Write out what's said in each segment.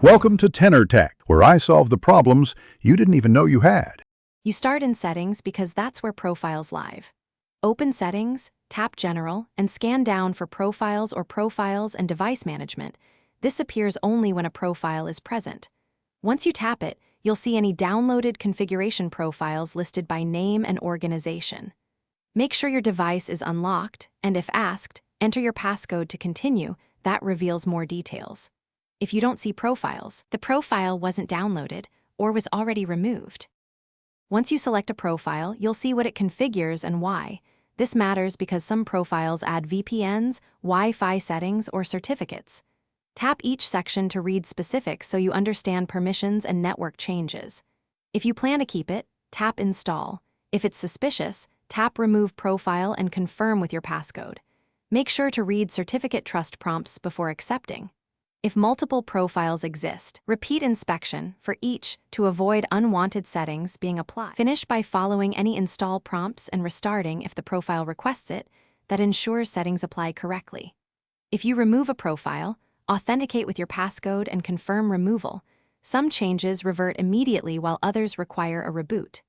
Welcome to Tenor Tech, where I solve the problems you didn't even know you had. You start in Settings because that's where Profiles live. Open Settings, tap General, and scan down for Profiles or Profiles and Device Management. This appears only when a profile is present. Once you tap it, you'll see any downloaded configuration profiles listed by name and organization. Make sure your device is unlocked, and if asked, enter your passcode to continue. That reveals more details. If you don't see profiles, the profile wasn't downloaded or was already removed. Once you select a profile, you'll see what it configures and why. This matters because some profiles add VPNs, Wi-Fi settings, or certificates. Tap each section to read specifics so you understand permissions and network changes. If you plan to keep it, tap Install. If it's suspicious, tap Remove Profile and confirm with your passcode. Make sure to read certificate trust prompts before accepting. If multiple profiles exist, repeat inspection for each to avoid unwanted settings being applied. Finish by following any install prompts and restarting if the profile requests it. That ensures settings apply correctly. If you remove a profile, authenticate with your passcode and confirm removal. Some changes revert immediately while others require a reboot.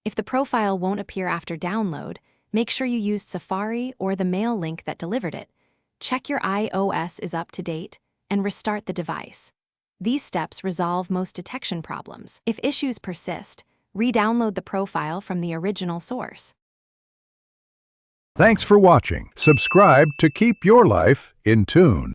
If the profile won't appear after download, make sure you used Safari or the mail link that delivered it. Check your iOS is up to date and restart the device. These steps resolve most detection problems. If issues persist, re-download the profile from the original source. Thanks for watching. Subscribe to keep your life in tune.